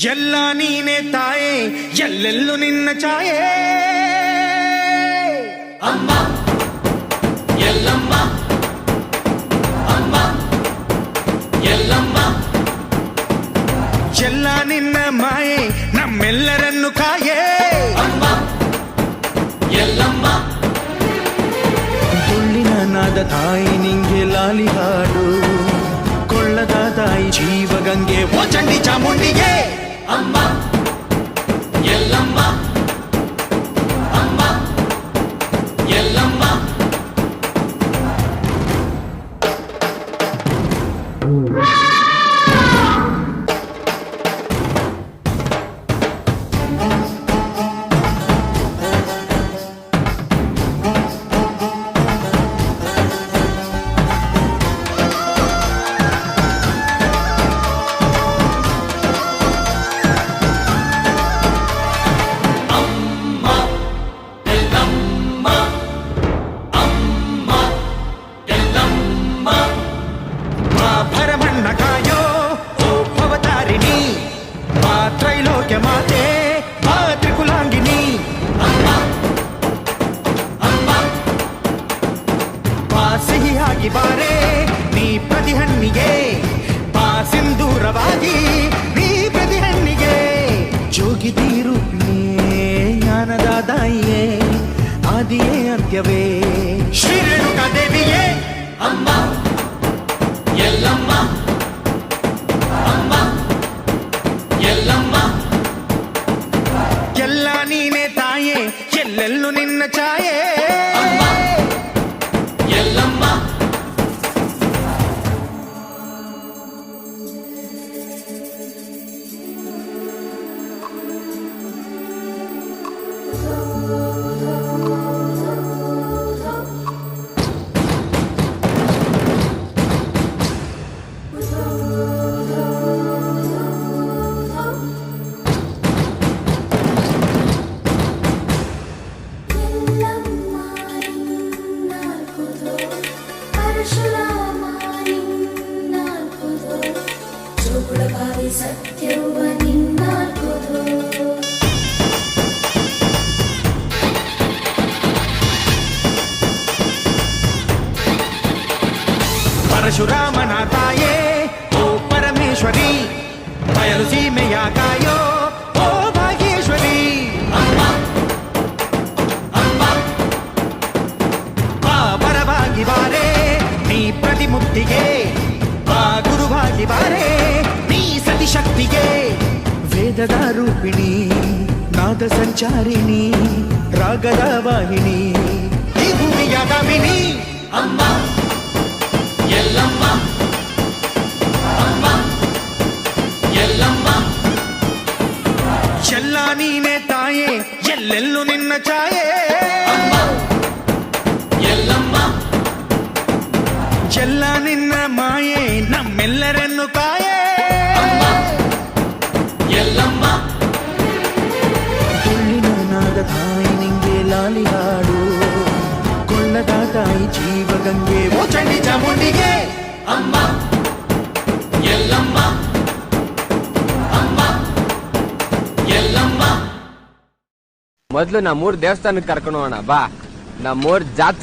ಎಲ್ಲ ನೀನೆ ತಾಯೇ ಎಲ್ಲೆಲ್ಲೂ ನಿನ್ನ ಛಾಯೆ ಅಮ್ಮ ಎಲ್ಲಮ್ಮ ಅಮ್ಮ ಎಲ್ಲಮ್ಮ ಎಲ್ಲ ನಿನ್ನ ಮಾಯೆ ನಮ್ಮೆಲ್ಲರನ್ನು ಕಾಯೇ ಅಮ್ಮ ಎಲ್ಲಮ್ಮ ತುಳ್ಳಿನ ನಾದ ತಾಯಿ ನಿಂಗೆ ಲಾಲಿ ಹಾಡು ಕೊಳ್ಳದ ತಾಯಿ ಜೀವಗಂಗೆ ಓ ಚಂಡಿ ಚಾಮುಂಡಿಗೆ ಅಮ್ಮ ಎಲ್ಲಮ್ಮ ಅಮ್ಮ ಎಲ್ಲಮ್ಮ ಸಿಹಿಯಾಗಿ ಬಾರೆ ನೀ ಪ್ರತಿಹಣ್ಣಿಗೆ ಬಾ ಸಿಂಧೂರವಾಗಿ ನೀ ಪ್ರತಿಹಣ್ಣಿಗೆ ಜೋಗಿದೀರು ಜ್ಞಾನದ ದಾಯಿಯೇ ಆದಿಯೇ ಅಂತ್ಯವೇ ಶ್ರೀ ರೇಣುಕಾ ದೇವಿಯೇ ಅಮ್ಮ ಎಲ್ಲಮ್ಮ ಅಮ್ಮ ಎಲ್ಲಮ್ಮ ಎಲ್ಲ ನೀನೆ ತಾಯೇ ಎಲ್ಲೆಲ್ಲೂ ನಿನ್ನ ಛಾಯೆ ಅಮ್ಮ ಎಲ್ಲಮ್ಮ ಪರಶುರಾಮನ ತಾಯೇ ಓ ಪರಮೇಶ್ವರಿ ಬಯಲು ಸೀಮೆಯ ಕಾಯೋ ಓ ಭಾಗೇಶ್ವರಿ ಅಮ್ಮ ಅಮ್ಮ ಬಾ ಪರವಾಗಿ ಬಾರೆ ನೀ ಪ್ರತಿಮುಕ್ತಿಗೆ ಬಾ ಗುರುವಾಗಿ ಬಾರೆ ನೀ ಸತಿಶಕ್ತಿಗೆ ವೇದದ ರೂಪಿಣಿ ನಾದ ಸಂಚಾರಿಣಿ ರಾಗದ ವಾಹಿನಿ ಈ ಭೂಮಿಯ ಗಾಮಿನಿ ಅಮ್ಮ ಎಲ್ಲಮ್ಮ ಅಮ್ಮ ಎಲ್ಲಮ್ಮ ಎಲ್ಲ ನೀನೆ ತಾಯೇ ಎಲ್ಲೆಲ್ಲೂ ನಿನ್ನ ಛಾಯೆ ಅಮ್ಮ ಎಲ್ಲಮ್ಮ ಎಲ್ಲ ನಿನ್ನ ಮಾಯೆ ನಮ್ಮೆಲ್ಲರನ್ನು ಕಾಯೇ ಅಮ್ಮ ಎಲ್ಲಮ್ಮ ತುಳ್ಳಿನ ನಾದ ತಾಯಿ ನಿಂಗೆ ಲಾಲಿ ಹಾಡು ಕೊಳ್ಳದ ತಾಯಿ ಜೀವಗಂಗೆ ಓ ಚಂಡಿ ಚಾಮುಂಡಿಗೆ ಅಮ್ಮ ಎಲ್ಲಮ್ಮ ಅಮ್ಮ ಎಲ್ಲಮ್ಮ ಮೊದ್ಲು ನಮ್ಮೂರ್ ದೇವಸ್ಥಾನಕ್ಕೆ ಕರ್ಕೊಂಡು ಹೋಗೋಣ ಬಾ. ನಮ್ಮೂರ್ ಜಾತ್ರೆ